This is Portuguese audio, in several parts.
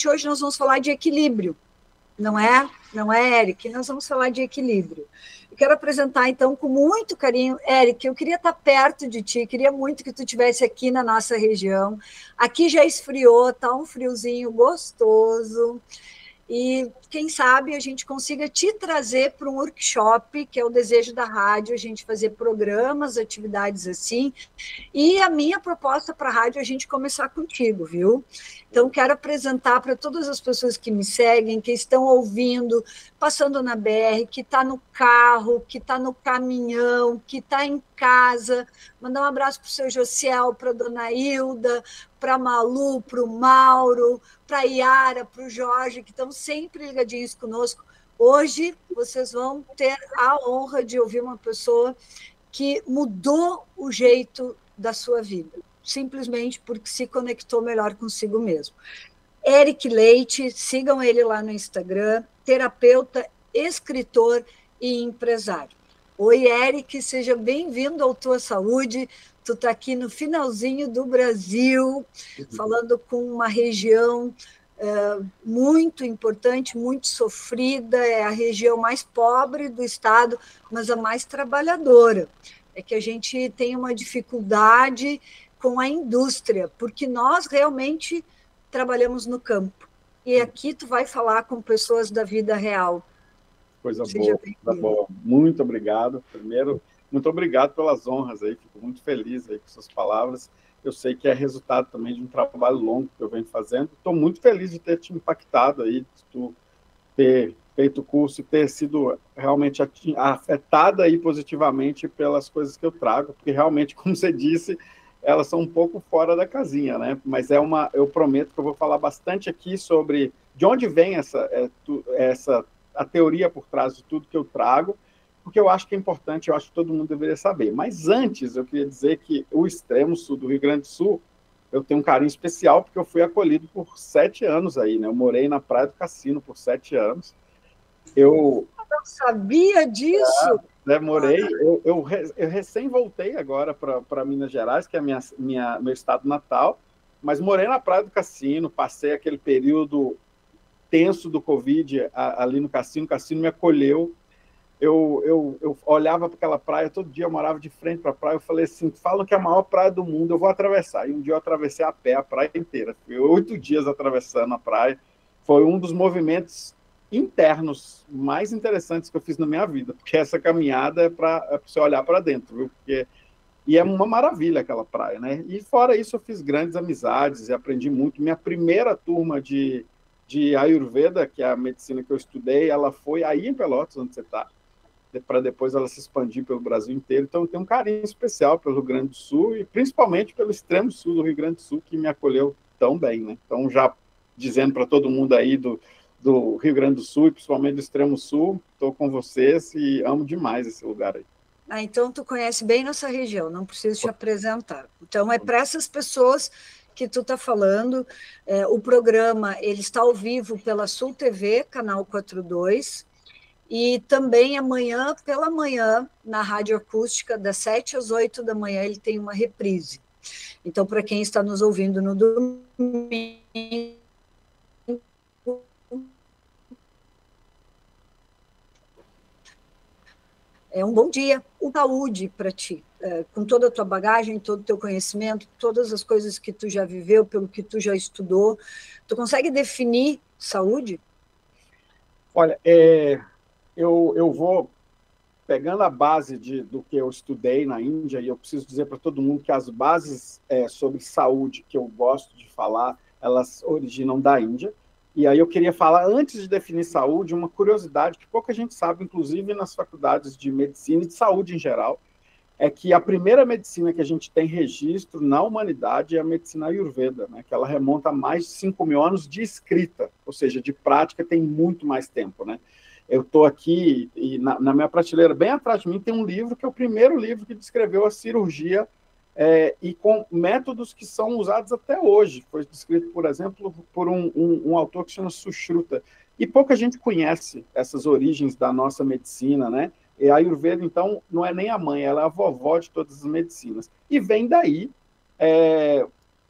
hoje nós vamos falar de equilíbrio, não é? Não é, Eric? Nós vamos falar de equilíbrio. Eu quero apresentar, então, com muito carinho, Eric, eu queria estar perto de ti, queria muito que tu estivesse aqui na nossa região. Aqui já esfriou, está um friozinho gostoso. E quem sabe a gente consiga te trazer para um workshop, que é o desejo da rádio, a gente fazer programas, atividades assim. E a minha proposta para a rádio é a gente começar contigo, viu? Então, quero apresentar para todas as pessoas que me seguem, que estão ouvindo, passando na BR, que está no carro, que está no caminhão, que está em casa. Mandar um abraço para o seu Josiel, para a dona Hilda, para a Malu, para o Mauro, para a Yara, para o Jorge, que estão sempre ligadinhos conosco. Hoje, vocês vão ter a honra de ouvir uma pessoa que mudou o jeito da sua vida, simplesmente porque se conectou melhor consigo mesmo. Eric Leite, sigam ele lá no Instagram, terapeuta, escritor e empresário. Oi, Eric, seja bem-vindo ao Tua Saúde. Tu está aqui no finalzinho do Brasil, falando com uma região muito importante, muito sofrida, é a região mais pobre do estado, mas a mais trabalhadora. É que a gente tem uma dificuldade com a indústria, porque nós realmente trabalhamos no campo. E aqui tu vai falar com pessoas da vida real. Coisa boa, coisa boa. Muito obrigado. Primeiro, muito obrigado pelas honras aí, fico muito feliz aí com suas palavras. Eu sei que é resultado também de um trabalho longo que eu venho fazendo. Estou muito feliz de ter te impactado aí, de tu ter feito o curso e ter sido realmente afetada aí positivamente pelas coisas que eu trago, porque realmente, como você disse, elas são um pouco fora da casinha, né? Mas eu prometo que eu vou falar bastante aqui sobre de onde vem a teoria por trás de tudo que eu trago, porque eu acho que é importante, eu acho que todo mundo deveria saber. Mas antes, eu queria dizer que o extremo sul do Rio Grande do Sul, eu tenho um carinho especial, porque eu fui acolhido por 7 anos aí, né? Eu morei na Praia do Cassino por 7 anos. Eu não sabia disso. Demorei. Eu recém voltei agora para Minas Gerais, que é meu estado natal, mas morei na Praia do Cassino, passei aquele período tenso do Covid ali no Cassino, o Cassino me acolheu. Eu olhava para aquela praia, todo dia eu morava de frente para a praia, eu falei assim, falam que é a maior praia do mundo, eu vou atravessar. E um dia eu atravessei a pé a praia inteira, fui 8 dias atravessando a praia, foi um dos movimentos internos mais interessantes que eu fiz na minha vida, porque essa caminhada é para você olhar para dentro, viu? E é uma maravilha aquela praia, né? E fora isso eu fiz grandes amizades e aprendi muito. Minha primeira turma de Ayurveda, que é a medicina que eu estudei, ela foi aí em Pelotas, onde você está, para depois ela se expandir pelo Brasil inteiro. Então, eu tenho um carinho especial pelo Rio Grande do Sul e principalmente pelo extremo sul do Rio Grande do Sul, que me acolheu tão bem, né? Então, já dizendo para todo mundo aí do Rio Grande do Sul e principalmente do extremo sul, estou com vocês e amo demais esse lugar aí. Então, tu conhece bem nossa região, não preciso te apresentar. Então, é para essas pessoas que tu está falando. O programa ele está ao vivo pela Sul TV, canal 42, e também amanhã, pela manhã, na Rádio Acústica, das 7 às 8 da manhã, ele tem uma reprise. Então, para quem está nos ouvindo no domingo, é um bom dia, saúde para ti, com toda a tua bagagem, todo o teu conhecimento, todas as coisas que tu já viveu, pelo que tu já estudou. Tu consegue definir saúde? Olha, eu vou pegando a base do que eu estudei na Índia, e eu preciso dizer para todo mundo que as bases sobre saúde que eu gosto de falar, elas originam da Índia. E aí eu queria falar, antes de definir saúde, uma curiosidade que pouca gente sabe, inclusive nas faculdades de medicina e de saúde em geral, é que a primeira medicina que a gente tem registro na humanidade é a medicina Ayurveda, né? Que ela remonta a mais de 5 mil anos de escrita, ou seja, de prática tem muito mais tempo, né? Eu estou aqui, e na minha prateleira, bem atrás de mim, tem um livro que é o primeiro livro que descreveu a cirurgia e com métodos que são usados até hoje. Foi descrito, por exemplo, por um autor que se chama Sushruta. E pouca gente conhece essas origens da nossa medicina, né? E a Ayurveda, então, não é nem a mãe, ela é a vovó de todas as medicinas. E vem daí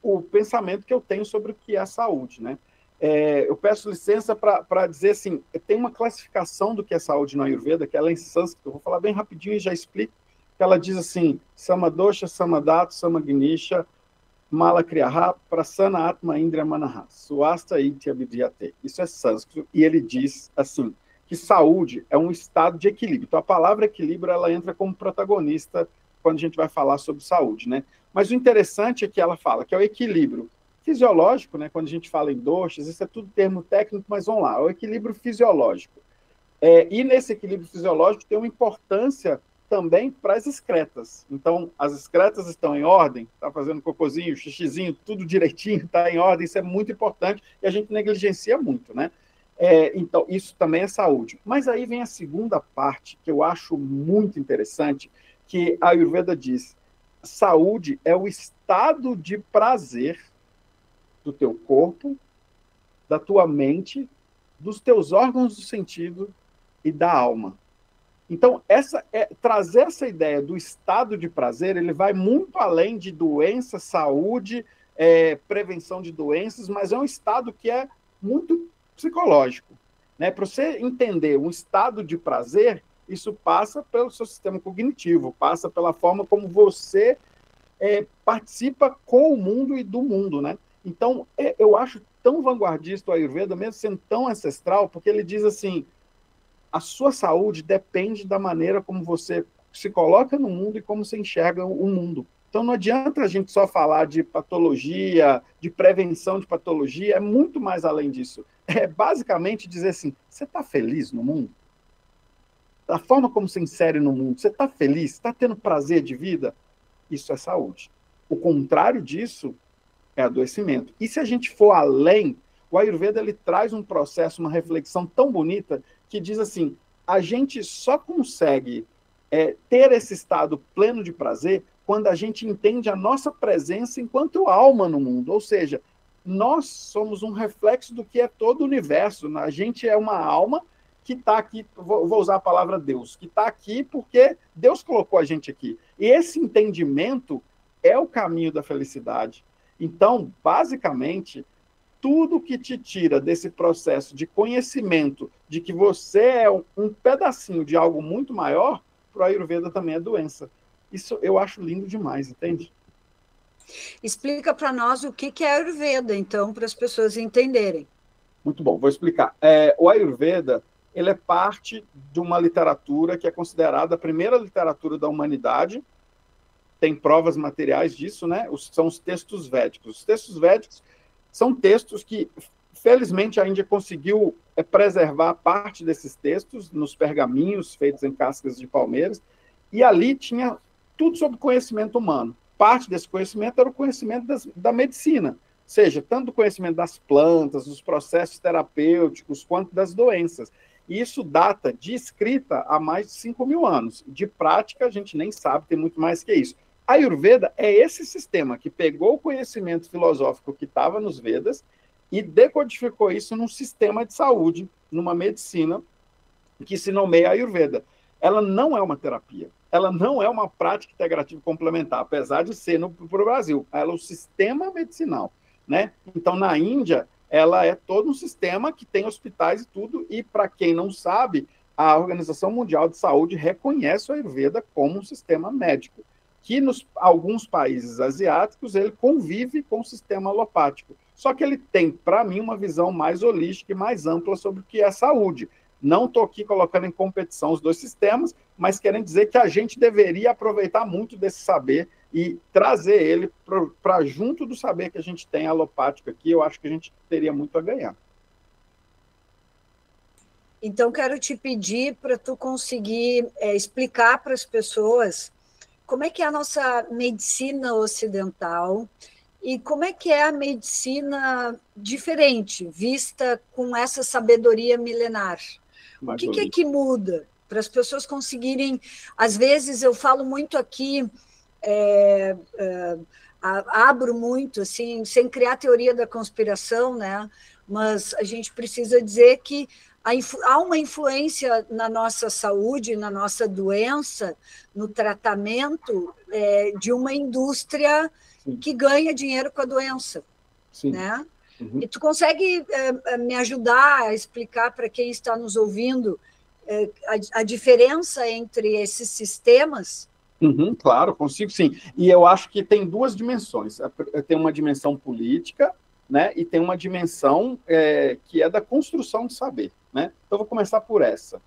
o pensamento que eu tenho sobre o que é a saúde, né? Eu peço licença para dizer assim, tem uma classificação do que é saúde no Ayurveda, que ela é em sânscrito, eu vou falar bem rapidinho e já explico, que ela diz assim, Samadosha, Samadato, Samagnisha, Malakriyaha, Prasana Atma Indriya Manaha, Swasta Itya Vidyate. Isso é sânscrito, e ele diz assim, que saúde é um estado de equilíbrio. Então, a palavra equilíbrio, ela entra como protagonista quando a gente vai falar sobre saúde, né? Mas o interessante é que ela fala que é o equilíbrio fisiológico, né? Quando a gente fala em doshas, isso é tudo termo técnico, mas vamos lá, é o equilíbrio fisiológico. E nesse equilíbrio fisiológico tem uma importância também para as excretas. Então, as excretas estão em ordem, está fazendo cocôzinho, xixizinho, tudo direitinho, está em ordem, isso é muito importante e a gente negligencia muito, né? Então, isso também é saúde. Mas aí vem a segunda parte, que eu acho muito interessante, que a Ayurveda diz, saúde é o estado de prazer do teu corpo, da tua mente, dos teus órgãos do sentido e da alma. Então, trazer essa ideia do estado de prazer, ele vai muito além de doença, saúde, prevenção de doenças, mas é um estado que é muito psicológico. Né? Para você entender um estado de prazer, isso passa pelo seu sistema cognitivo, passa pela forma como você participa com o mundo e do mundo. Né? Então, eu acho tão vanguardista o Ayurveda, mesmo sendo tão ancestral, porque ele diz assim, a sua saúde depende da maneira como você se coloca no mundo e como você enxerga o mundo. Então, não adianta a gente só falar de patologia, de prevenção de patologia, é muito mais além disso. É basicamente dizer assim, você está feliz no mundo? Da forma como você insere no mundo, você está feliz? Está tendo prazer de vida? Isso é saúde. O contrário disso é adoecimento. E se a gente for além, o Ayurveda ele traz um processo, uma reflexão tão bonita que diz assim, a gente só consegue ter esse estado pleno de prazer quando a gente entende a nossa presença enquanto alma no mundo. Ou seja, nós somos um reflexo do que é todo o universo. A gente é uma alma que está aqui, vou usar a palavra Deus, que está aqui porque Deus colocou a gente aqui. E esse entendimento é o caminho da felicidade. Então, basicamente, tudo que te tira desse processo de conhecimento de que você é um pedacinho de algo muito maior, para o Ayurveda também é doença. Isso eu acho lindo demais, entende? Explica para nós o que é Ayurveda, então, para as pessoas entenderem. Muito bom, vou explicar. O Ayurveda ele é parte de uma literatura que é considerada a primeira literatura da humanidade. Tem provas materiais disso, né? São os textos védicos. Os textos védicos são textos que, felizmente, a Índia conseguiu preservar parte desses textos nos pergaminhos feitos em cascas de palmeiras, e ali tinha tudo sobre conhecimento humano. Parte desse conhecimento era o conhecimento da medicina, ou seja, tanto do conhecimento das plantas, dos processos terapêuticos, quanto das doenças. E isso data de escrita há mais de 5.000 anos. De prática, a gente nem sabe, tem muito mais que isso. A Ayurveda é esse sistema que pegou o conhecimento filosófico que estava nos Vedas e decodificou isso num sistema de saúde, numa medicina que se nomeia Ayurveda. Ela não é uma terapia, ela não é uma prática integrativa complementar, apesar de ser para o Brasil. Ela é um sistema medicinal. Né? Então, na Índia, ela é todo um sistema que tem hospitais e tudo, e para quem não sabe, a Organização Mundial de Saúde reconhece o Ayurveda como um sistema médico, que nos alguns países asiáticos ele convive com o sistema alopático. Só que ele tem, para mim, uma visão mais holística e mais ampla sobre o que é saúde. Não estou aqui colocando em competição os dois sistemas, mas querendo dizer que a gente deveria aproveitar muito desse saber e trazer ele para junto do saber que a gente tem alopático aqui, eu acho que a gente teria muito a ganhar. Então, quero te pedir para tu conseguir explicar para as pessoas como é que é a nossa medicina ocidental e como é que é a medicina diferente, vista com essa sabedoria milenar. O que é que muda para as pessoas conseguirem... Às vezes, eu falo muito aqui, abro muito, assim, sem criar teoria da conspiração, né? Mas a gente precisa dizer que há uma influência na nossa saúde, na nossa doença, no tratamento de uma indústria Sim. que ganha dinheiro com a doença. Sim. Né? E tu consegue me ajudar a explicar para quem está nos ouvindo a diferença entre esses sistemas? Claro, consigo sim. E eu acho que tem duas dimensões. Tem uma dimensão política, né, e tem uma dimensão que é da construção de saber. Né? Então, eu vou começar por essa.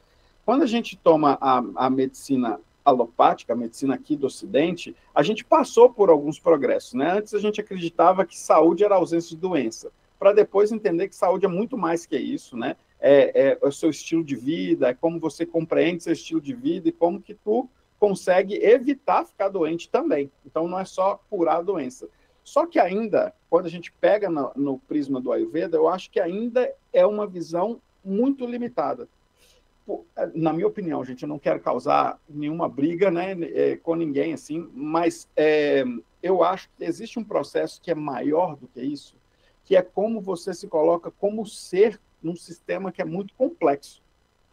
Quando a gente toma a medicina alopática, a medicina aqui do Ocidente, a gente passou por alguns progressos. Né? Antes, a gente acreditava que saúde era ausência de doença, para depois entender que saúde é muito mais que isso. Né? É o seu estilo de vida, é como você compreende seu estilo de vida e como que tu consegue evitar ficar doente também. Então, não é só curar a doença. Só que ainda, quando a gente pega no prisma do Ayurveda, eu acho que ainda é uma visão muito limitada. Na minha opinião, gente, eu não quero causar nenhuma briga, né, com ninguém, assim, mas eu acho que existe um processo que é maior do que isso, que é como você se coloca como ser num sistema que é muito complexo.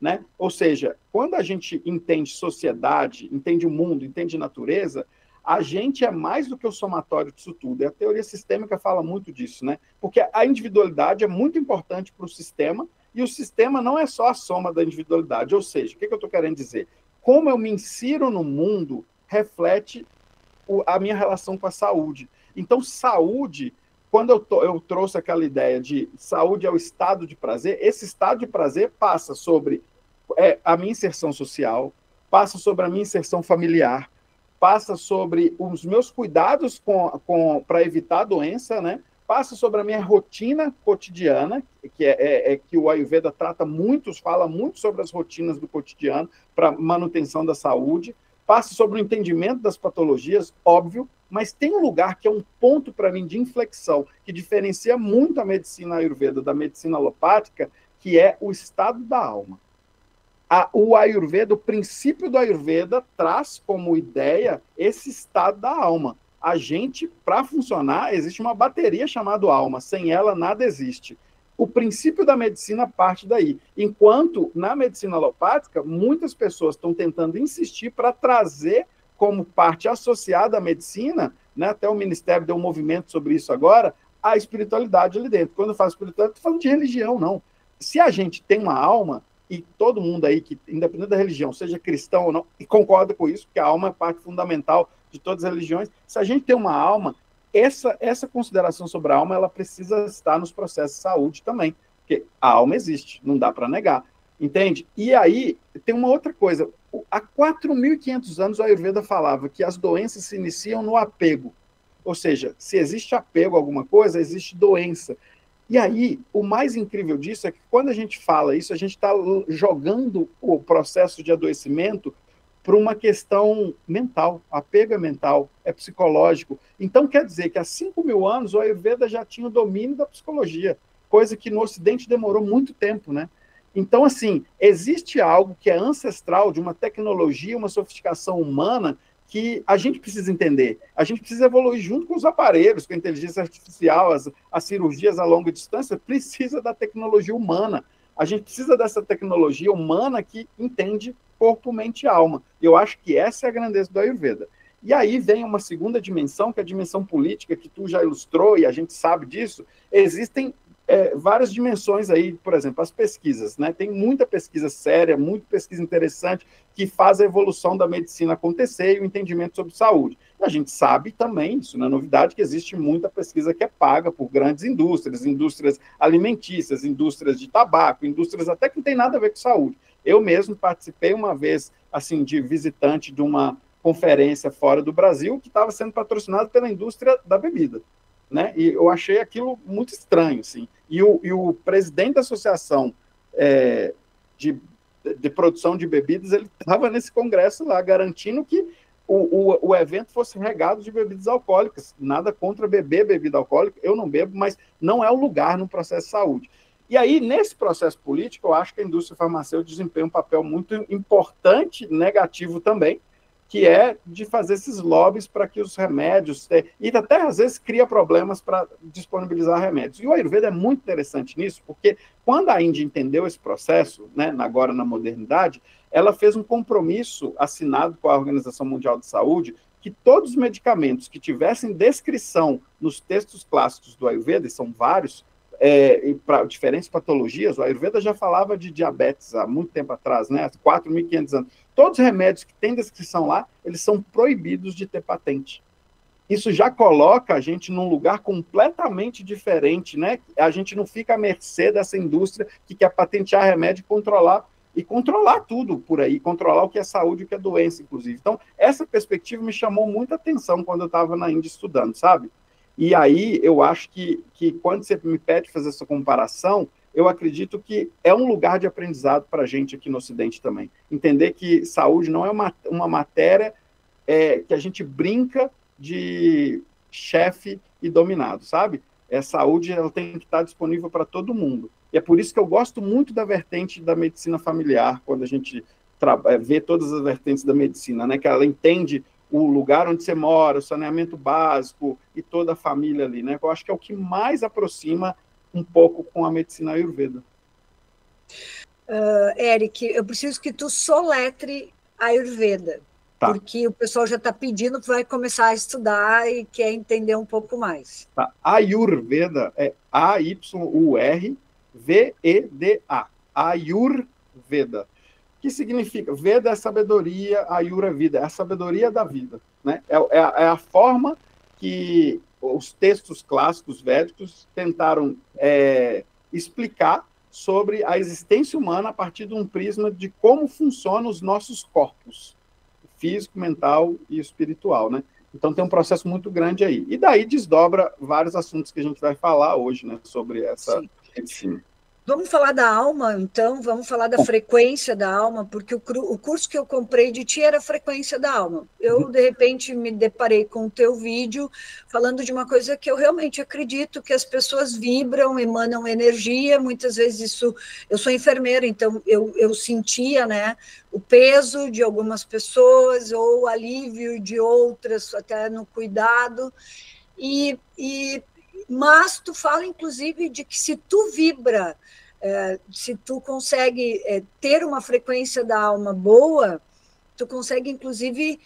Né? Ou seja, quando a gente entende sociedade, entende o mundo, entende natureza, a gente é mais do que o somatório disso tudo. E a teoria sistêmica fala muito disso, né? Porque a individualidade é muito importante para o sistema, e o sistema não é só a soma da individualidade. Ou seja, o que eu estou querendo dizer? Como eu me insiro no mundo reflete a minha relação com a saúde. Então, saúde, quando eu trouxe aquela ideia de saúde é o estado de prazer, esse estado de prazer passa sobre a minha inserção social, passa sobre a minha inserção familiar, passa sobre os meus cuidados para evitar a doença, né? Passa sobre a minha rotina cotidiana, que o Ayurveda trata muito, fala muito sobre as rotinas do cotidiano para manutenção da saúde, passa sobre o entendimento das patologias, óbvio, mas tem um lugar que é um ponto para mim de inflexão, que diferencia muito a medicina Ayurveda da medicina alopática, que é o estado da alma. O Ayurveda, o princípio do Ayurveda, traz como ideia esse estado da alma. A gente, para funcionar, existe uma bateria chamada alma. Sem ela, nada existe. O princípio da medicina parte daí. Enquanto, na medicina alopática, muitas pessoas estão tentando insistir para trazer como parte associada à medicina, né, até o Ministério deu um movimento sobre isso agora, a espiritualidade ali dentro. Quando eu falo espiritualidade, estou falando de religião, não. Se a gente tem uma alma, e todo mundo aí, que independente da religião, seja cristão ou não, e concorda com isso, porque a alma é parte fundamental de todas as religiões, se a gente tem uma alma, essa consideração sobre a alma, ela precisa estar nos processos de saúde também, porque a alma existe, não dá para negar, entende? E aí, tem uma outra coisa, há 4.500 anos o Ayurveda falava que as doenças se iniciam no apego, ou seja, se existe apego a alguma coisa, existe doença. E aí, o mais incrível disso é que quando a gente fala isso, a gente está jogando o processo de adoecimento para uma questão mental. Apego é mental, é psicológico. Então, quer dizer que há 5.000 anos o Ayurveda já tinha o domínio da psicologia, coisa que no Ocidente demorou muito tempo, né? Então, assim, existe algo que é ancestral de uma tecnologia, uma sofisticação humana que a gente precisa entender. A gente precisa evoluir junto com os aparelhos, com a inteligência artificial, as cirurgias a longa distância, precisa da tecnologia humana. A gente precisa dessa tecnologia humana que entende corpo, mente e alma. Eu acho que essa é a grandeza do Ayurveda. E aí vem uma segunda dimensão, que é a dimensão política, que tu já ilustrou, e a gente sabe disso. Existem várias dimensões aí, por exemplo, as pesquisas, né? Tem muita pesquisa séria, muita pesquisa interessante que faz a evolução da medicina acontecer e o entendimento sobre saúde. E a gente sabe também, isso não é novidade, que existe muita pesquisa que é paga por grandes indústrias, indústrias alimentícias, indústrias de tabaco, indústrias até que não tem nada a ver com saúde. Eu mesmo participei uma vez, assim, de visitante de uma conferência fora do Brasil que estava sendo patrocinada pela indústria da bebida. Né? E eu achei aquilo muito estranho, assim. E o presidente da associação de produção de bebidas, ele estava nesse congresso lá, garantindo que o evento fosse regado de bebidas alcoólicas. Nada contra beber bebida alcoólica, eu não bebo, mas não é o lugar no processo de saúde. E aí, nesse processo político, eu acho que a indústria farmacêutica desempenha um papel muito importante, negativo também, que é de fazer esses lobbies para que os remédios... E até, às vezes, cria problemas para disponibilizar remédios. E o Ayurveda é muito interessante nisso, porque quando a Índia entendeu esse processo, né, agora na modernidade, ela fez um compromisso assinado com a Organização Mundial de Saúde que todos os medicamentos que tivessem descrição nos textos clássicos do Ayurveda, e são vários, e para diferentes patologias, o Ayurveda já falava de diabetes há muito tempo atrás, né? Há 4.500 anos. Todos os remédios que têm descrição lá, eles são proibidos de ter patente. Isso já coloca a gente num lugar completamente diferente, né? A gente não fica à mercê dessa indústria que quer patentear remédio e controlar tudo por aí, controlar o que é saúde e o que é doença, inclusive. Então, essa perspectiva me chamou muita atenção quando eu estava na Índia estudando, sabe? E aí, eu acho que quando você me pede fazer essa comparação, eu acredito que é um lugar de aprendizado para a gente aqui no Ocidente também. Entender que saúde não é uma matéria que a gente brinca de chefe e dominado, sabe? Saúde ela tem que estar disponível para todo mundo. E é por isso que eu gosto muito da vertente da medicina familiar, quando a gente vê todas as vertentes da medicina, né? Que ela entende o lugar onde você mora, o saneamento básico e toda a família ali, né? Eu acho que é o que mais aproxima um pouco com a medicina Ayurveda. Eric, eu preciso que tu soletre Ayurveda, tá. Porque o pessoal já está pedindo que vai começar a estudar e quer entender um pouco mais. Tá. Ayurveda é A-Y-U-R-V-E-D-A. Ayurveda. Que significa? Veda é sabedoria, Ayura é vida, é a sabedoria da vida. Né? É a forma que os textos clássicos védicos tentaram explicar sobre a existência humana a partir de um prisma de como funcionam os nossos corpos, físico, mental e espiritual. Né? Então tem um processo muito grande aí. E daí desdobra vários assuntos que a gente vai falar hoje, né, sobre essa medicina. Vamos falar da alma, então, vamos falar da frequência da alma, porque o curso que eu comprei de ti era a frequência da alma. Eu, de repente, me deparei com o teu vídeo falando de uma coisa que eu realmente acredito, que as pessoas vibram, emanam energia, muitas vezes isso... Eu sou enfermeira, então eu sentia, né, o peso de algumas pessoas, ou o alívio de outras, até no cuidado, mas tu fala, inclusive, de que se tu vibra, se tu consegue ter uma frequência da alma boa, tu consegue, inclusive,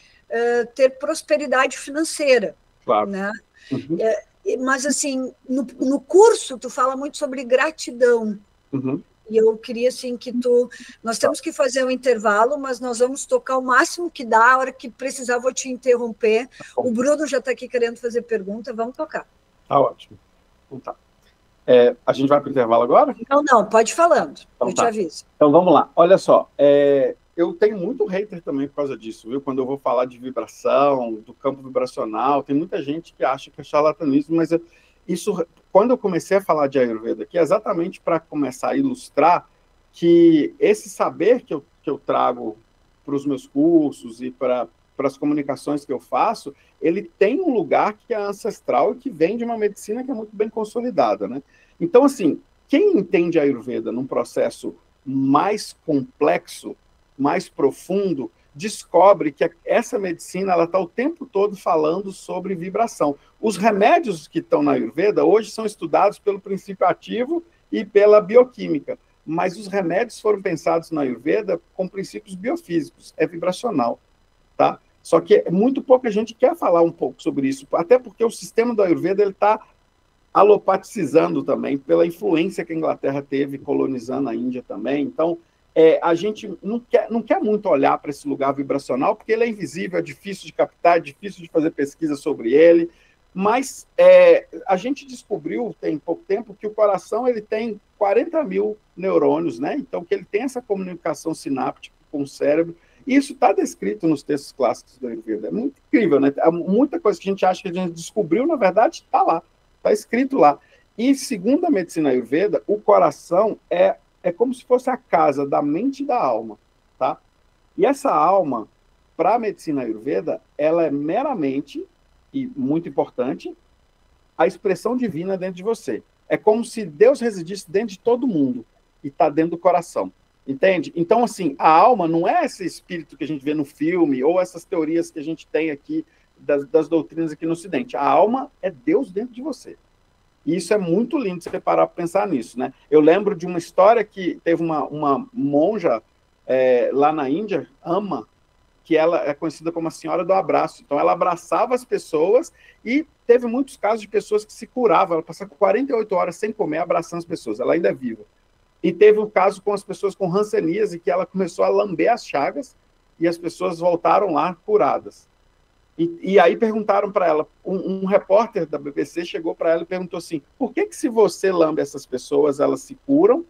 ter prosperidade financeira. Claro. Né? Uhum. Mas, assim, no curso, tu fala muito sobre gratidão. Uhum. E eu queria, assim, que tu... Nós temos que fazer um intervalo, mas nós vamos tocar o máximo que dá. A hora que precisar, vou te interromper. O Bruno já está aqui querendo fazer pergunta. Vamos tocar. Tá ótimo. Então, tá. A gente vai para o intervalo agora? Não, pode ir falando, então, eu te aviso. Então, vamos lá. Olha só, eu tenho muito hater também por causa disso, viu? Quando eu vou falar de vibração, do campo vibracional, tem muita gente que acha que é charlatanismo, mas quando eu comecei a falar de Ayurveda aqui, é exatamente para começar a ilustrar que esse saber que eu trago para os meus cursos e para as comunicações que eu faço, ele tem um lugar que é ancestral e que vem de uma medicina que é muito bem consolidada, né? Então, assim, quem entende a Ayurveda num processo mais complexo, mais profundo, descobre que essa medicina ela está o tempo todo falando sobre vibração. Os remédios que estão na Ayurveda hoje são estudados pelo princípio ativo e pela bioquímica, mas os remédios foram pensados na Ayurveda com princípios biofísicos, é vibracional, tá? Só que muito pouca gente quer falar um pouco sobre isso, até porque o sistema do Ayurveda está alopaticizando também, pela influência que a Inglaterra teve colonizando a Índia também. Então, a gente não quer muito olhar para esse lugar vibracional, porque ele é invisível, é difícil de captar, é difícil de fazer pesquisa sobre ele, mas a gente descobriu, tem pouco tempo, que o coração ele tem 40 mil neurônios, né? Então, que ele tem essa comunicação sináptica com o cérebro. Isso está descrito nos textos clássicos da Ayurveda. É muito incrível, né? Muita coisa que a gente acha que a gente descobriu, na verdade, está lá. Está escrito lá. E, segundo a medicina Ayurveda, o coração é como se fosse a casa da mente e da alma, tá? E essa alma, para a medicina Ayurveda, ela é meramente, e muito importante, a expressão divina dentro de você. É como se Deus residisse dentro de todo mundo e está dentro do coração. Entende? Então, assim, a alma não é esse espírito que a gente vê no filme ou essas teorias que a gente tem aqui das doutrinas aqui no Ocidente. A alma é Deus dentro de você. E isso é muito lindo você parar para pensar nisso, né? Eu lembro de uma história que teve uma monja lá na Índia, Ama, que ela é conhecida como a Senhora do Abraço. Então, ela abraçava as pessoas e teve muitos casos de pessoas que se curavam. Ela passava 48 horas sem comer, abraçando as pessoas. Ela ainda é viva. E teve um caso com as pessoas com hanseníase, que ela começou a lamber as chagas e as pessoas voltaram lá curadas. E aí perguntaram para ela, um repórter da BBC chegou para ela e perguntou assim, por que se você lambe essas pessoas, elas se curam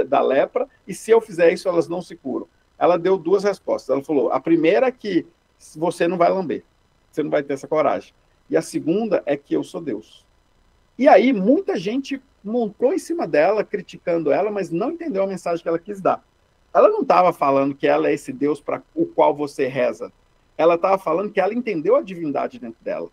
da lepra, e se eu fizer isso, elas não se curam? Ela deu duas respostas. Ela falou, a primeira é que você não vai lamber, você não vai ter essa coragem. E a segunda é que eu sou Deus. E aí muita gente montou em cima dela, criticando ela, mas não entendeu a mensagem que ela quis dar. Ela não estava falando que ela é esse Deus para o qual você reza. Ela estava falando que ela entendeu a divindade dentro dela.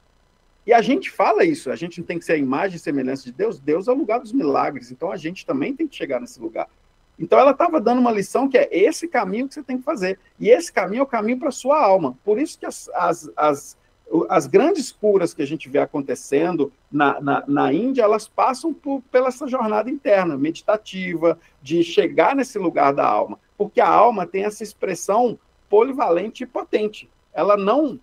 E a gente fala isso, a gente não tem que ser a imagem e semelhança de Deus. Deus é o lugar dos milagres, então a gente também tem que chegar nesse lugar. Então ela estava dando uma lição que é esse caminho que você tem que fazer. E esse caminho é o caminho para a sua alma. Por isso que as grandes curas que a gente vê acontecendo na Índia, elas passam pela essa jornada interna, meditativa, de chegar nesse lugar da alma. Porque a alma tem essa expressão polivalente e potente. Ela não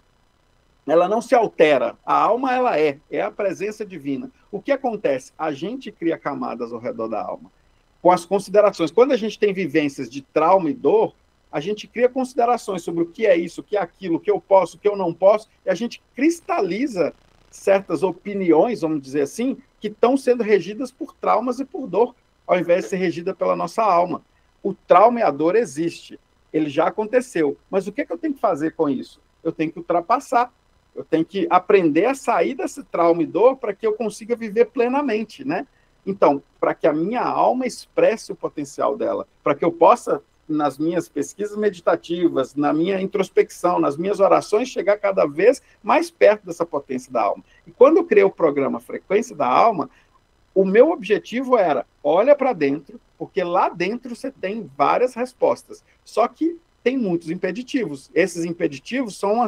se altera. A alma, ela é a presença divina. O que acontece? A gente cria camadas ao redor da alma, com as considerações. Quando a gente tem vivências de trauma e dor, a gente cria considerações sobre o que é isso, o que é aquilo, o que eu posso, o que eu não posso, e a gente cristaliza certas opiniões, vamos dizer assim, que estão sendo regidas por traumas e por dor, ao invés de ser regida pela nossa alma. O trauma e a dor existe. Ele já aconteceu. Mas o que eu tenho que fazer com isso? Eu tenho que ultrapassar. Eu tenho que aprender a sair desse trauma e dor para que eu consiga viver plenamente, né? Então, para que a minha alma expresse o potencial dela, para que eu possa, nas minhas pesquisas meditativas, na minha introspecção, nas minhas orações, chegar cada vez mais perto dessa potência da alma. E quando eu criei o programa Frequência da Alma, o meu objetivo era, olha para dentro, porque lá dentro você tem várias respostas. Só que tem muitos impeditivos. Esses impeditivos são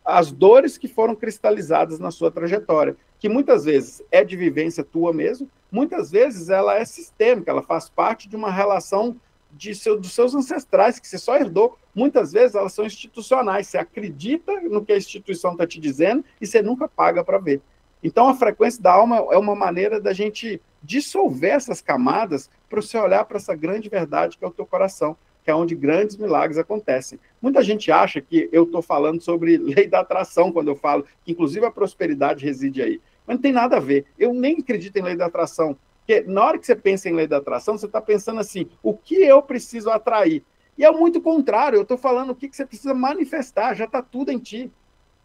as dores que foram cristalizadas na sua trajetória, que muitas vezes é de vivência tua mesmo, muitas vezes ela é sistêmica, ela faz parte de uma relação dos seus ancestrais, que você só herdou. Muitas vezes elas são institucionais, você acredita no que a instituição está te dizendo e você nunca paga para ver. Então, a frequência da alma é uma maneira da gente dissolver essas camadas para você olhar para essa grande verdade que é o teu coração, que é onde grandes milagres acontecem. Muita gente acha que eu estou falando sobre lei da atração quando eu falo que, inclusive, a prosperidade reside aí. Mas não tem nada a ver. Eu nem acredito em lei da atração. Porque na hora que você pensa em lei da atração, você está pensando assim, o que eu preciso atrair? E é muito contrário, eu estou falando o que você precisa manifestar, já está tudo em ti.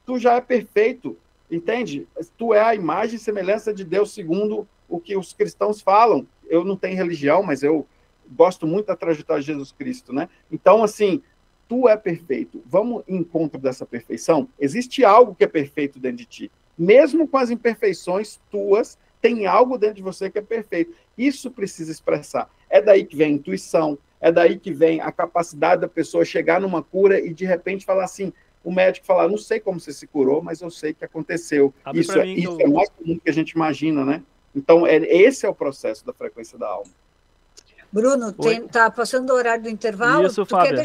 Tu já é perfeito. Entende? Tu é a imagem e semelhança de Deus, segundo o que os cristãos falam. Eu não tenho religião, mas eu gosto muito da trajetória de Jesus Cristo, né? Então, assim, tu é perfeito. Vamos em encontro dessa perfeição? Existe algo que é perfeito dentro de ti. Mesmo com as imperfeições tuas, tem algo dentro de você que é perfeito. Isso precisa expressar. É daí que vem a intuição, é daí que vem a capacidade da pessoa chegar numa cura e, de repente, falar assim, o médico falar, não sei como você se curou, mas eu sei que aconteceu. Isso é mais comum do que a gente imagina, né? Então, esse é o processo da frequência da alma. Bruno, está passando o horário do intervalo? Isso, Fábio.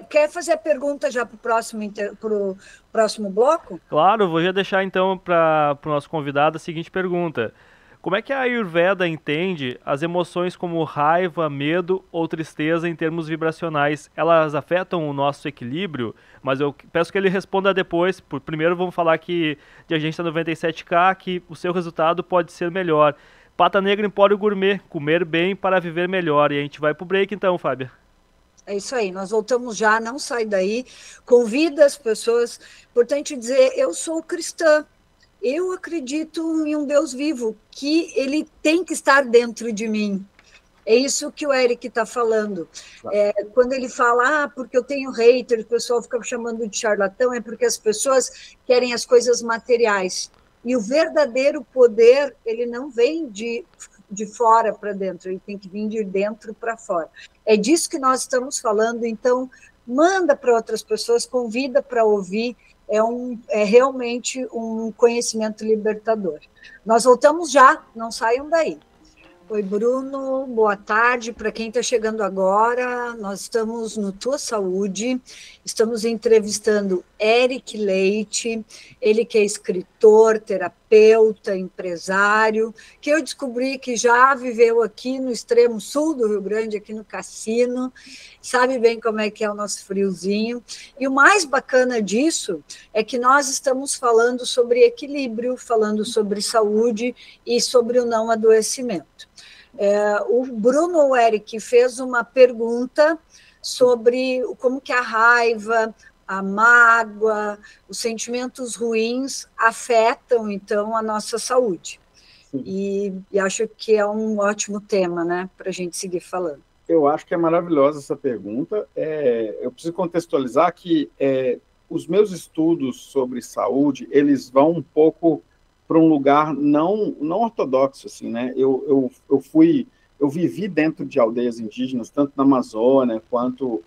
Quer fazer a pergunta já para o próximo bloco? Claro, vou já deixar então para o nosso convidado a seguinte pergunta. Como é que a Ayurveda entende as emoções como raiva, medo ou tristeza em termos vibracionais? Elas afetam o nosso equilíbrio? Mas eu peço que ele responda depois. Primeiro vamos falar aqui de Agência 97K, que o seu resultado pode ser melhor. Pata Negra Empório Gourmet, comer bem para viver melhor. E a gente vai pro break então, Fábio. É isso aí, nós voltamos já, não sai daí. Convida as pessoas. Importante dizer, eu sou cristã. Eu acredito em um Deus vivo, que ele tem que estar dentro de mim. É isso que o Eric está falando. Quando ele fala, porque eu tenho hater, o pessoal fica chamando de charlatão, é porque as pessoas querem as coisas materiais. E o verdadeiro poder, ele não vem de fora para dentro, ele tem que vir de dentro para fora. É disso que nós estamos falando, então, manda para outras pessoas, convida para ouvir, é realmente um conhecimento libertador. Nós voltamos já, não saiam daí. Oi, Bruno, boa tarde. Para quem está chegando agora, nós estamos no Tua Saúde, estamos entrevistando Eric Leite, ele que é escritor, terapeuta, empresário, que eu descobri que já viveu aqui no extremo sul do Rio Grande, aqui no Cassino, sabe bem como é que é o nosso friozinho. E o mais bacana disso é que nós estamos falando sobre equilíbrio, falando sobre saúde e sobre o não adoecimento. O Bruno ou Eric fez uma pergunta sobre como que a raiva, a mágoa, os sentimentos ruins afetam, então, a nossa saúde. E acho que é um ótimo tema, né, para a gente seguir falando. Eu acho que é maravilhosa essa pergunta. Eu preciso contextualizar que os meus estudos sobre saúde, eles vão um pouco para um lugar não ortodoxo, assim, né? Eu vivi dentro de aldeias indígenas, tanto na Amazônia quanto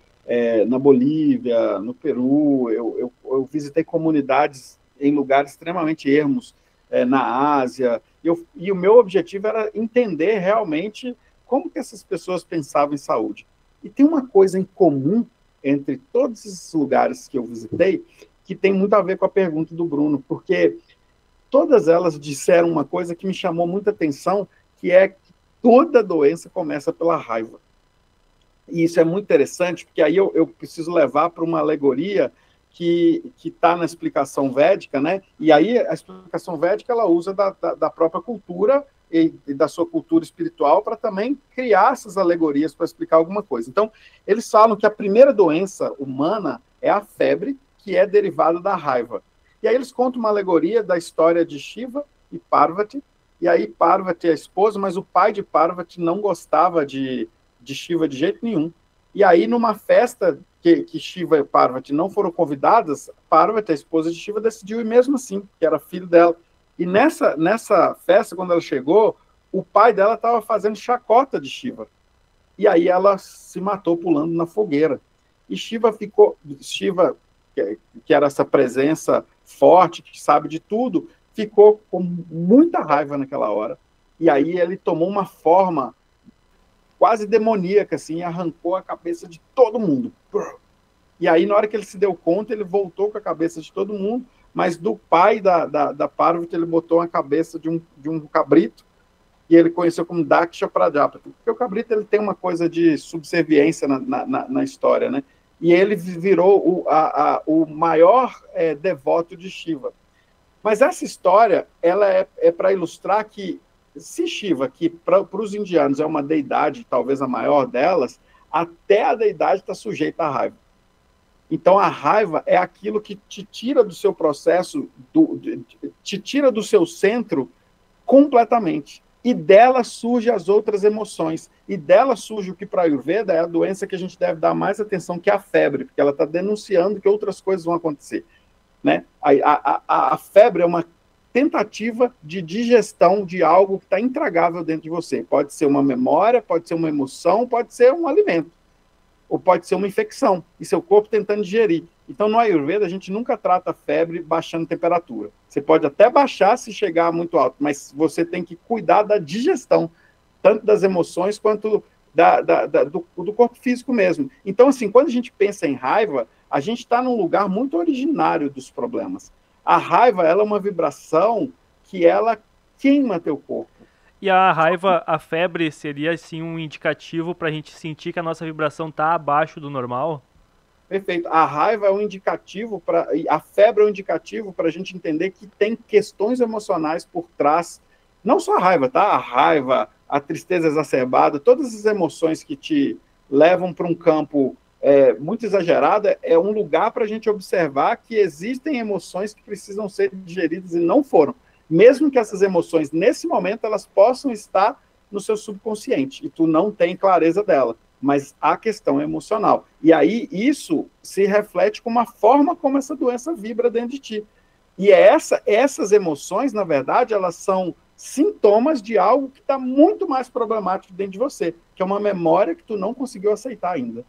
na Bolívia, no Peru. Eu visitei comunidades em lugares extremamente ermos na Ásia. E o meu objetivo era entender realmente como que essas pessoas pensavam em saúde. E tem uma coisa em comum entre todos esses lugares que eu visitei que tem muito a ver com a pergunta do Bruno, porque todas elas disseram uma coisa que me chamou muita atenção, que é que toda doença começa pela raiva. E isso é muito interessante, porque aí eu preciso levar para uma alegoria que está na explicação védica, né? E aí a explicação védica ela usa da própria cultura e da sua cultura espiritual para também criar essas alegorias para explicar alguma coisa. Então, eles falam que a primeira doença humana é a febre, que é derivada da raiva. E aí eles contam uma alegoria da história de Shiva e Parvati, e aí Parvati é a esposa, mas o pai de Parvati não gostava de Shiva de jeito nenhum. E aí, numa festa que Shiva e Parvati não foram convidadas, Parvati, a esposa de Shiva, decidiu ir mesmo assim, que era filho dela. E nessa festa, quando ela chegou, o pai dela estava fazendo chacota de Shiva. E aí ela se matou pulando na fogueira. E Shiva, que era essa presença forte, que sabe de tudo, ficou com muita raiva naquela hora. E aí ele tomou uma forma quase demoníaca, assim, e arrancou a cabeça de todo mundo. E aí, na hora que ele se deu conta, ele voltou com a cabeça de todo mundo, mas do pai da Parvati, ele botou a cabeça de um cabrito, e ele conheceu como Daksha Prajapati, porque o cabrito ele tem uma coisa de subserviência na história, né? E ele virou o maior devoto de Shiva. Mas essa história ela é para ilustrar que se Shiva, que para os indianos é uma deidade, talvez a maior delas, até a deidade está sujeita à raiva. Então a raiva é aquilo que te tira do seu processo, te tira do seu centro completamente. E dela surgem as outras emoções. E dela surge o que para a Ayurveda é a doença que a gente deve dar mais atenção, que é a febre, porque ela está denunciando que outras coisas vão acontecer. Né? A febre é uma tentativa de digestão de algo que está intragável dentro de você. Pode ser uma memória, pode ser uma emoção, pode ser um alimento, ou pode ser uma infecção, e seu corpo tentando digerir. Então, no Ayurveda, a gente nunca trata a febre baixando temperatura. Você pode até baixar se chegar muito alto, mas você tem que cuidar da digestão, tanto das emoções quanto do corpo físico mesmo. Então, assim, quando a gente pensa em raiva, a gente está num lugar muito originário dos problemas. A raiva, ela é uma vibração que ela queima teu corpo. E a raiva, a febre, seria assim um indicativo para a gente sentir que a nossa vibração está abaixo do normal? Perfeito. A raiva é um indicativo, a febre é um indicativo para a gente entender que tem questões emocionais por trás. Não só a raiva, tá? A raiva, a tristeza exacerbada, todas as emoções que te levam para um campo muito exagerado, é um lugar para a gente observar que existem emoções que precisam ser digeridas e não foram. Mesmo que essas emoções, nesse momento, elas possam estar no seu subconsciente e tu não tem clareza dela, mas a questão é emocional. E aí isso se reflete com uma forma como essa doença vibra dentro de ti. E essas emoções, na verdade, elas são sintomas de algo que está muito mais problemático dentro de você, que é uma memória que tu não conseguiu aceitar ainda.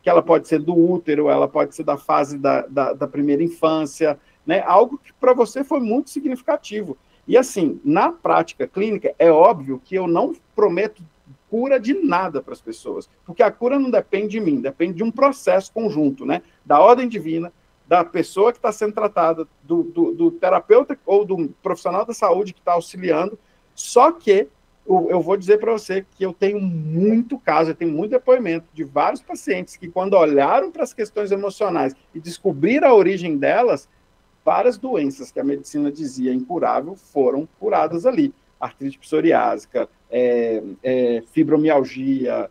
Que ela pode ser do útero, ela pode ser da fase da primeira infância, né? Algo que para você foi muito significativo. E assim, na prática clínica, é óbvio que eu não prometo cura de nada para as pessoas, porque a cura não depende de mim, depende de um processo conjunto, né? Da ordem divina, da pessoa que está sendo tratada, do terapeuta ou do profissional da saúde que está auxiliando. Só que eu vou dizer para você que eu tenho muito caso, eu tenho muito depoimento de vários pacientes que, quando olharam para as questões emocionais e descobriram a origem delas, várias doenças que a medicina dizia incurável foram curadas ali. Artrite psoriásica, fibromialgia,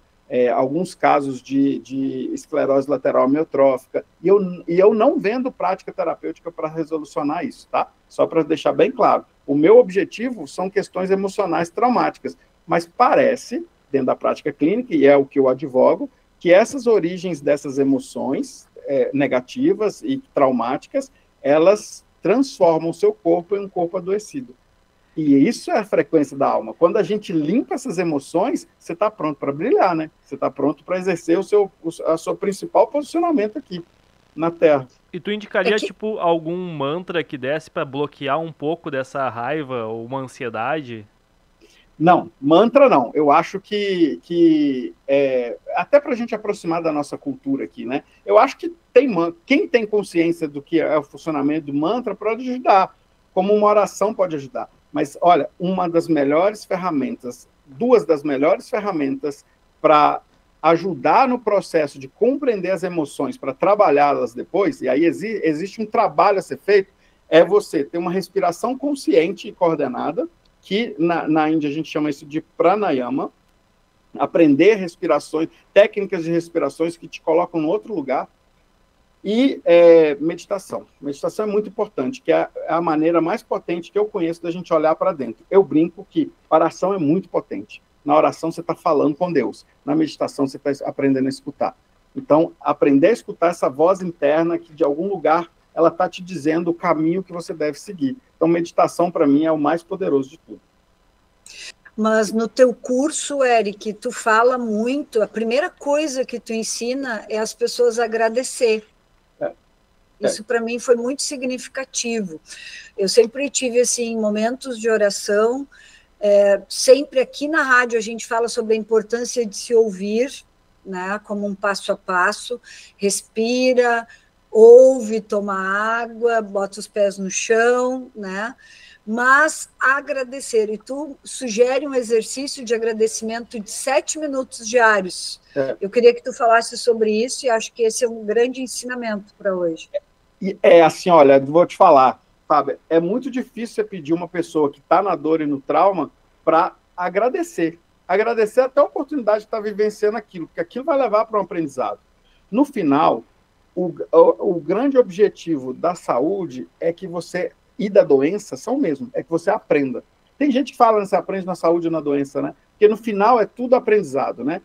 alguns casos de esclerose lateral amiotrófica, e eu não vendo prática terapêutica para resolucionar isso, tá? Só para deixar bem claro. O meu objetivo são questões emocionais traumáticas, mas parece, dentro da prática clínica, e é o que eu advogo, que essas origens dessas emoções negativas e traumáticas, elas transformam o seu corpo em um corpo adoecido. E isso é a frequência da alma. Quando a gente limpa essas emoções, você está pronto para brilhar, né? Você está pronto para exercer o seu principal posicionamento aqui na Terra. E tu indicaria, tipo, algum mantra que desse para bloquear um pouco dessa raiva ou uma ansiedade? Não, mantra não. Eu acho que até para a gente aproximar da nossa cultura aqui, né? Eu acho que quem tem consciência do que é o funcionamento do mantra pode ajudar, como uma oração pode ajudar. Mas, olha, uma das melhores ferramentas, duas das melhores ferramentas para ajudar no processo de compreender as emoções, para trabalhá-las depois, e aí existe um trabalho a ser feito, é você ter uma respiração consciente e coordenada, que na Índia a gente chama isso de pranayama, aprender respirações, técnicas de respirações que te colocam em outro lugar, e meditação. Meditação é muito importante, que é a maneira mais potente que eu conheço da gente olhar para dentro. Eu brinco que oração é muito potente. Na oração você está falando com Deus. Na meditação você está aprendendo a escutar. Então, aprender a escutar essa voz interna que de algum lugar ela está te dizendo o caminho que você deve seguir. Então, meditação para mim é o mais poderoso de tudo. Mas no teu curso, Eric, tu fala muito, a primeira coisa que tu ensina é as pessoas agradecer. Isso para mim foi muito significativo. Eu sempre tive assim momentos de oração, sempre aqui na rádio a gente fala sobre a importância de se ouvir, né, como um passo a passo, respira, ouve, toma água, bota os pés no chão, né? Mas agradecer. E tu sugere um exercício de agradecimento de 7 minutos diários. Eu queria que tu falasse sobre isso e acho que esse é um grande ensinamento para hoje. Assim, olha, vou te falar, Fábio, é muito difícil você pedir uma pessoa que está na dor e no trauma para agradecer. Agradecer até a oportunidade de estar vivenciando aquilo, porque aquilo vai levar para um aprendizado. No final, o grande objetivo da saúde é que você, e da doença, são o mesmo, é que você aprenda. Tem gente que fala que você aprende na saúde e na doença, né? Porque no final é tudo aprendizado, né?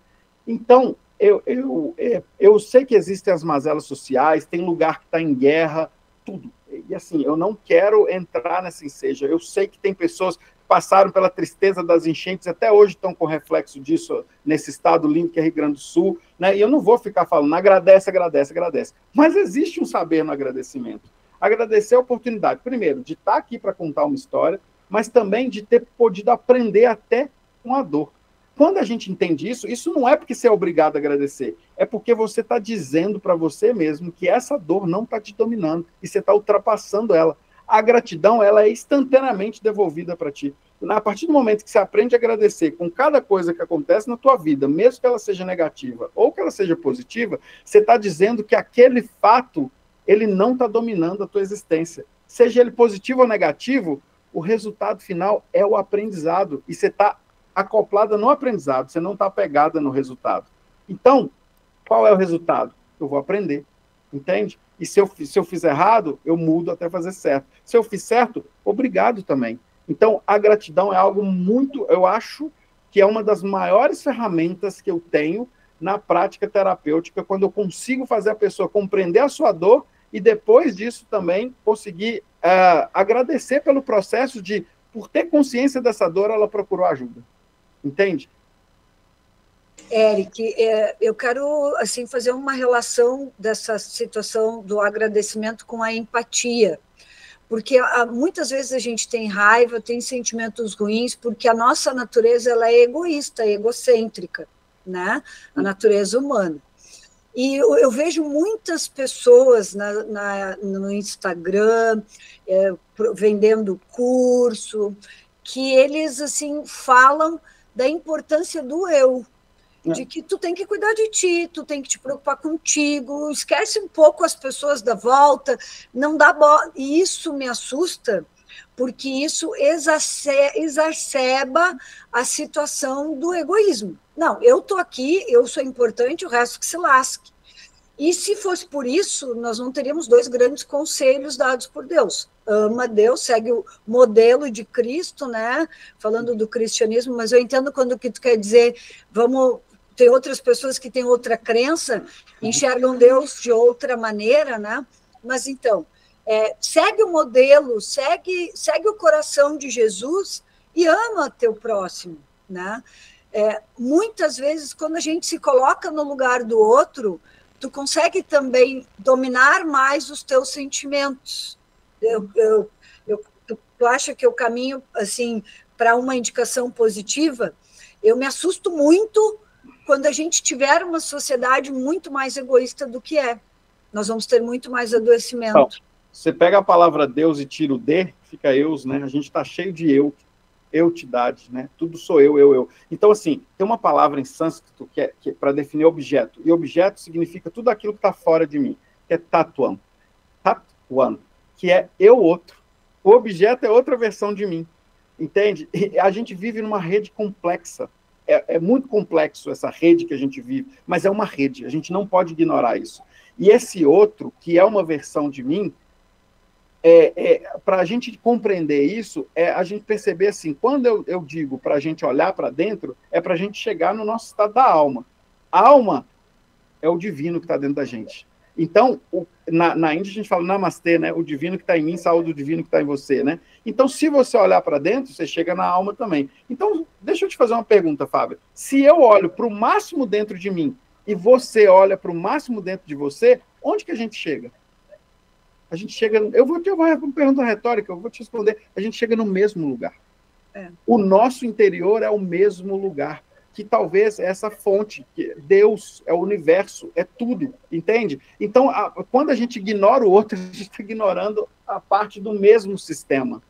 Então, eu sei que existem as mazelas sociais, tem lugar que está em guerra, tudo. E assim, eu não quero entrar nessa enseja. Eu sei que tem pessoas que passaram pela tristeza das enchentes, até hoje estão com reflexo disso nesse estado lindo que é Rio Grande do Sul, né? E eu não vou ficar falando, agradece, agradece, agradece. Mas existe um saber no agradecimento. Agradecer a oportunidade, primeiro, de estar aqui para contar uma história, mas também de ter podido aprender até com a dor. Quando a gente entende isso, isso não é porque você é obrigado a agradecer, é porque você está dizendo para você mesmo que essa dor não está te dominando e você está ultrapassando ela. A gratidão, ela é instantaneamente devolvida para ti. A partir do momento que você aprende a agradecer com cada coisa que acontece na tua vida, mesmo que ela seja negativa ou que ela seja positiva, você está dizendo que aquele fato, ele não está dominando a tua existência. Seja ele positivo ou negativo, o resultado final é o aprendizado e você está acoplada no aprendizado, você não está apegada no resultado. Então, qual é o resultado? Eu vou aprender, entende? E se eu fiz errado, eu mudo até fazer certo. Se eu fiz certo, obrigado também. Então, a gratidão é algo muito, eu acho que é uma das maiores ferramentas que eu tenho na prática terapêutica, quando eu consigo fazer a pessoa compreender a sua dor e depois disso também conseguir agradecer pelo processo de, por ter consciência dessa dor, ela procurou ajuda. Entende? Eric, eu quero assim fazer uma relação dessa situação do agradecimento com a empatia, Porque muitas vezes a gente tem raiva, tem sentimentos ruins, porque a nossa natureza ela é egoísta, é egocêntrica, né? A natureza humana. E eu vejo muitas pessoas no Instagram vendendo curso, que eles assim falam da importância do eu, de que tu tem que cuidar de ti, tu tem que te preocupar contigo, esquece um pouco as pessoas da volta, não dá bola. E isso me assusta, porque isso exacerba a situação do egoísmo. Não, eu estou aqui, eu sou importante, o resto que se lasque. E se fosse por isso, nós não teríamos 2 grandes conselhos dados por Deus. Ama Deus, segue o modelo de Cristo, né? Falando do cristianismo, mas eu entendo quando o que tu quer dizer, tem outras pessoas que têm outra crença, enxergam Deus de outra maneira, né? Mas então, segue o modelo, segue o coração de Jesus e ama teu próximo, né? Muitas vezes, quando a gente se coloca no lugar do outro, tu consegue também dominar mais os teus sentimentos. Tu acha que eu caminho assim para uma indicação positiva? Eu me assusto muito quando a gente tiver uma sociedade muito mais egoísta do que é. Nós vamos ter muito mais adoecimento. Então, você pega a palavra Deus e tira o D, fica eus, né? A gente está cheio de eutidade, né? Tudo sou eu. Então, assim, tem uma palavra em sânscrito que é para definir objeto, e objeto significa tudo aquilo que está fora de mim, que é tatuam, que é eu outro. O objeto é outra versão de mim, entende? E a gente vive numa rede complexa, é muito complexo essa rede que a gente vive, mas é uma rede, a gente não pode ignorar isso. E esse outro, que é uma versão de mim, para a gente compreender isso, a gente perceber assim, quando eu digo para a gente olhar para dentro, é para a gente chegar no nosso estado da alma. A alma é o divino que está dentro da gente. Então, na Índia a gente fala namastê, né? O divino que está em mim, saúde o divino que está em você, né? Então, se você olhar para dentro, você chega na alma também. Então, deixa eu te fazer uma pergunta, Fábio. Se eu olho para o máximo dentro de mim e você olha para o máximo dentro de você, onde que a gente chega? A gente chega... Eu vou uma pergunta retórica, eu vou te responder. A gente chega no mesmo lugar. O nosso interior é o mesmo lugar. Que talvez essa fonte, que Deus é o universo, é tudo, entende? Então, quando a gente ignora o outro, a gente está ignorando a parte do mesmo sistema.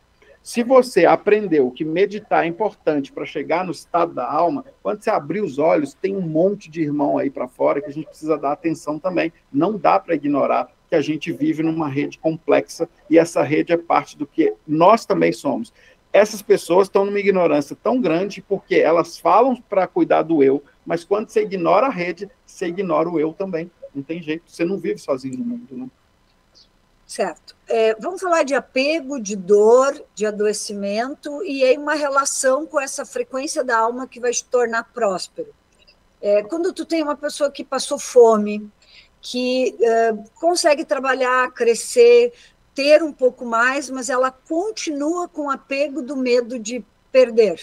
Se você aprendeu que meditar é importante para chegar no estado da alma, quando você abrir os olhos, tem um monte de irmão aí para fora que a gente precisa dar atenção também. Não dá para ignorar que a gente vive numa rede complexa e essa rede é parte do que nós também somos. Essas pessoas estão numa ignorância tão grande porque elas falam para cuidar do eu, mas quando você ignora a rede, você ignora o eu também. Não tem jeito, você não vive sozinho no mundo, né? Certo. Vamos falar de apego, de dor, de adoecimento e aí uma relação com essa frequência da alma que vai te tornar próspero. Quando tu tem uma pessoa que passou fome, que consegue trabalhar, crescer, ter um pouco mais, mas ela continua com o apego do medo de perder.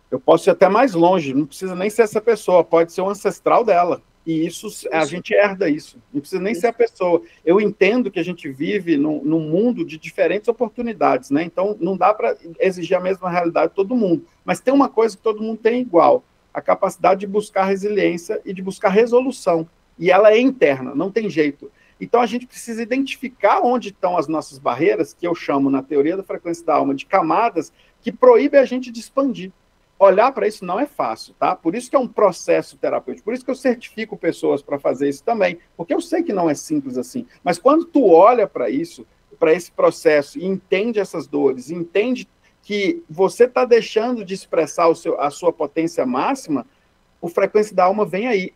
Eu posso ir até mais longe, não precisa nem ser essa pessoa, pode ser o ancestral dela. E isso, a gente herda isso, não precisa nem ser a pessoa. Eu entendo que a gente vive num mundo de diferentes oportunidades, né? Então, não dá para exigir a mesma realidade de todo mundo. Mas tem uma coisa que todo mundo tem igual, a capacidade de buscar resiliência e de buscar resolução. E ela é interna, não tem jeito. Então, a gente precisa identificar onde estão as nossas barreiras, que eu chamo, na teoria da frequência da alma, de camadas que proíbem a gente de expandir. Olhar para isso não é fácil, tá? Por isso que é um processo terapêutico, por isso que eu certifico pessoas para fazer isso também, porque eu sei que não é simples assim. Mas quando tu olha para isso, para esse processo, e entende essas dores, entende que você está deixando de expressar a sua potência máxima, o frequência da alma vem aí.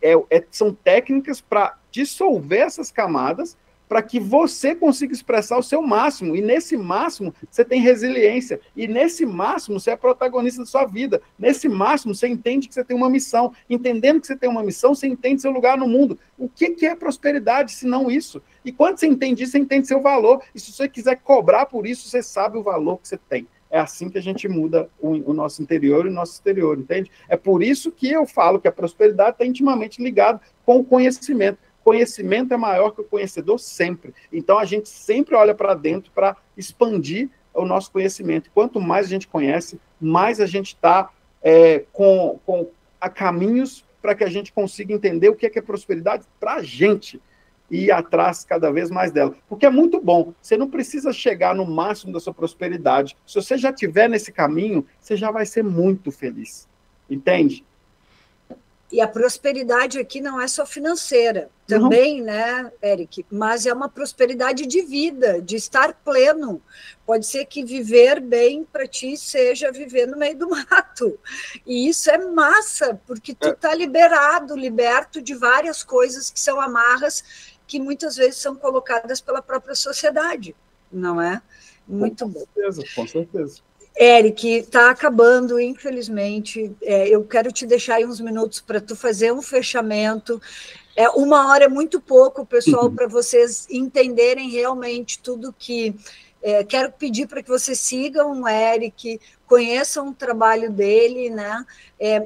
São técnicas para dissolver essas camadas para que você consiga expressar o seu máximo. E nesse máximo, você tem resiliência. E nesse máximo, você é protagonista da sua vida. Nesse máximo, você entende que você tem uma missão. Entendendo que você tem uma missão, você entende seu lugar no mundo. O que é prosperidade, se não isso? E quando você entende isso, você entende seu valor. E se você quiser cobrar por isso, você sabe o valor que você tem. É assim que a gente muda o nosso interior e o nosso exterior, entende? É por isso que eu falo que a prosperidade está intimamente ligada com o conhecimento. conhecimento é maior que o conhecedor sempre. Então, a gente sempre olha para dentro para expandir o nosso conhecimento. Quanto mais a gente conhece, mais a gente está com caminhos para que a gente consiga entender o que é prosperidade para a gente e ir atrás cada vez mais dela. Porque é muito bom. Você não precisa chegar no máximo da sua prosperidade. Se você já estiver nesse caminho, você já vai ser muito feliz. Entende? E a prosperidade aqui não é só financeira, também, né, Eric? Mas é uma prosperidade de vida, de estar pleno. Pode ser que viver bem para ti seja viver no meio do mato. E isso é massa, porque tu está liberto de várias coisas que são amarras, que muitas vezes são colocadas pela própria sociedade, não é? Muito bom. Com certeza. Eric, está acabando, infelizmente. Eu quero te deixar aí uns minutos para tu fazer um fechamento. 1 hora é muito pouco, pessoal, para vocês entenderem realmente tudo que... quero pedir para que vocês sigam o Eric, conheçam o trabalho dele, né?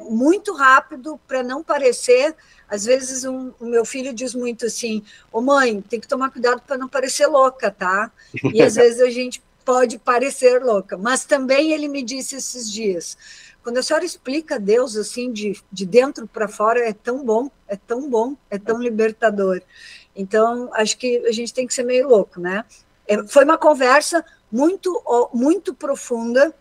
Muito rápido, para não parecer... Às vezes o meu filho diz muito assim, mãe, tem que tomar cuidado para não parecer louca, tá? E às vezes a gente pode parecer louca, mas também ele me disse esses dias, quando a senhora explica Deus assim, de dentro para fora, é tão bom, é tão libertador. Então, acho que a gente tem que ser meio louco, né? Foi uma conversa muito profunda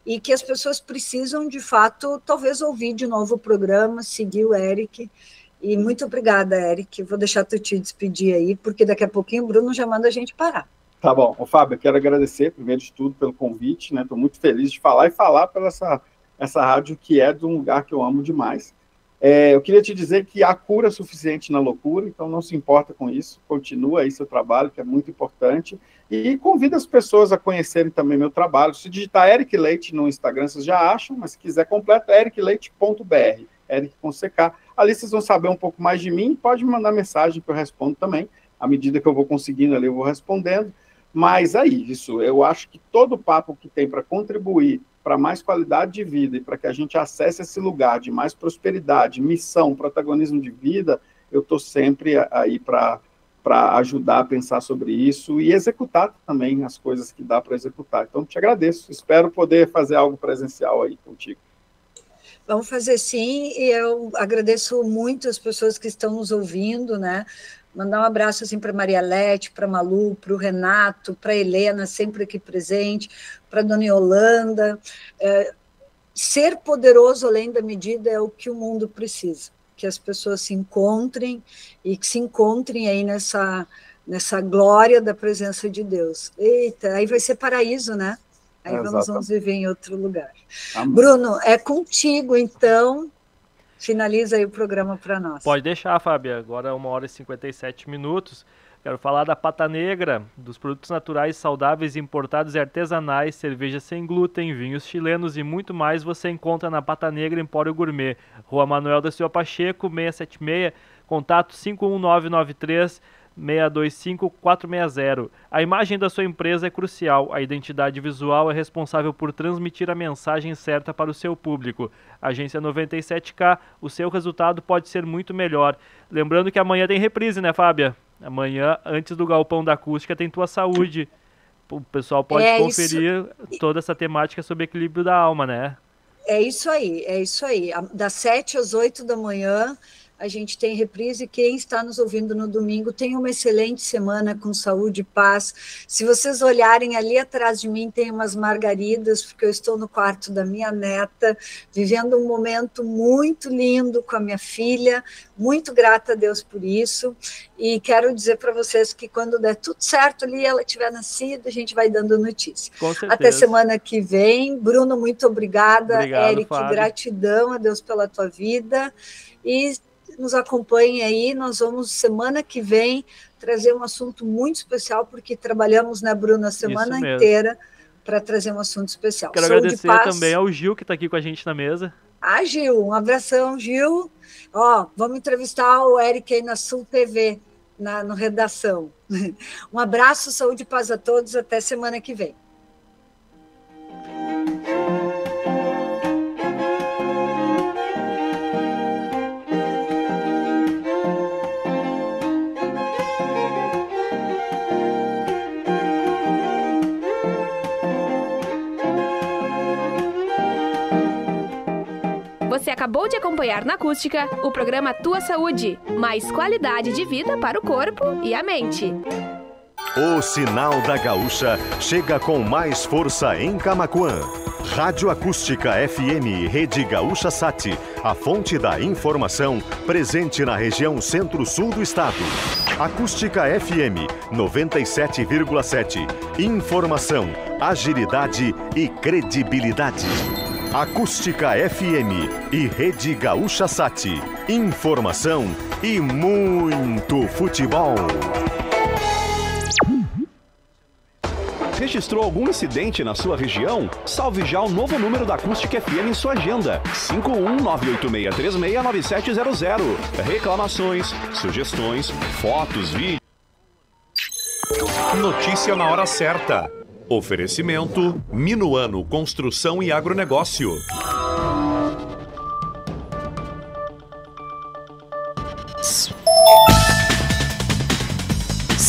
e que as pessoas precisam, de fato, talvez ouvir de novo o programa, seguir o Eric. E muito obrigada, Eric. Vou deixar tu te despedir aí, porque daqui a pouquinho o Bruno já manda a gente parar. Tá bom. Fábio, eu quero agradecer, primeiro de tudo, pelo convite, né? Estou muito feliz de falar pela essa rádio que é de um lugar que eu amo demais. Eu queria te dizer que há cura suficiente na loucura, então não se importa com isso, continua aí seu trabalho, que é muito importante, e convida as pessoas a conhecerem também meu trabalho. Se digitar Eric Leite no Instagram, vocês já acham, mas se quiser completo, é ericleite.br, Eric com CK. Ali vocês vão saber um pouco mais de mim, pode me mandar mensagem que eu respondo também, à medida que eu vou conseguindo ali, eu vou respondendo. Mas é isso, eu acho que todo o papo que tem para contribuir para mais qualidade de vida e para que a gente acesse esse lugar de mais prosperidade, missão, protagonismo de vida, eu estou sempre aí para ajudar a pensar sobre isso e executar também as coisas que dá para executar. Então, te agradeço, espero poder fazer algo presencial aí contigo. Vamos fazer sim, e eu agradeço muito as pessoas que estão nos ouvindo, né? Mandar um abraço assim, para Maria Lete, para Malu, para o Renato, para a Helena, sempre aqui presente, para a Dona Yolanda. Ser poderoso além da medida é o que o mundo precisa, que as pessoas se encontrem e que se encontrem aí nessa glória da presença de Deus. Eita, aí vai ser paraíso, né? Aí vamos viver em outro lugar. Amém. Bruno, é contigo, então... Finaliza aí o programa para nós. Pode deixar, Fábia. Agora é 1h57. Quero falar da Pata Negra, dos produtos naturais, saudáveis, importados e artesanais, cerveja sem glúten, vinhos chilenos e muito mais você encontra na Pata Negra Empório Gourmet. Rua Manuel da Silva Pacheco, 676, contato 51993 625-460. A imagem da sua empresa é crucial. A identidade visual é responsável por transmitir a mensagem certa para o seu público. Agência 97K, o seu resultado pode ser muito melhor. Lembrando que amanhã tem reprise, né, Fábia? Amanhã, antes do Galpão da Acústica, tem Tua Saúde. O pessoal pode conferir toda essa temática sobre equilíbrio da alma, né? É isso aí. Das 7 às 8 da manhã, a gente tem reprise. Quem está nos ouvindo no domingo, tenha uma excelente semana com saúde e paz. Se vocês olharem ali atrás de mim, tem umas margaridas, porque eu estou no quarto da minha neta, vivendo um momento muito lindo com a minha filha, muito grata a Deus por isso, e quero dizer para vocês que quando der tudo certo ali, ela tiver nascido, a gente vai dando notícia. Com certeza. Até semana que vem. Bruno, muito obrigada. Obrigado, Eric, Fábio. Gratidão a Deus pela tua vida, e nos acompanhem aí. Nós vamos, semana que vem, trazer um assunto muito especial, porque trabalhamos, né, Bruno, a semana inteira para trazer um assunto especial. Quero agradecer também ao Gil, que está aqui com a gente na mesa. Ah, Gil, um abração, Gil. Vamos entrevistar o Eric aí na Sul TV, no Redação. Um abraço, saúde e paz a todos, até semana que vem. Você acabou de acompanhar na Acústica o programa Tua Saúde, mais qualidade de vida para o corpo e a mente. O Sinal da Gaúcha chega com mais força em Camaquã. Rádio Acústica FM Rede Gaúcha Sat, a fonte da informação presente na região centro-sul do estado. Acústica FM 97,7. Informação, agilidade e credibilidade. Acústica FM e Rede Gaúcha Sat. Informação e muito futebol. Registrou algum incidente na sua região? Salve já o novo número da Acústica FM em sua agenda. 51986369700. Reclamações, sugestões, fotos, vídeos. Notícia na hora certa. Oferecimento Minuano Construção e Agronegócio.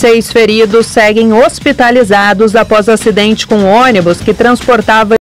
6 feridos seguem hospitalizados após acidente com ônibus que transportava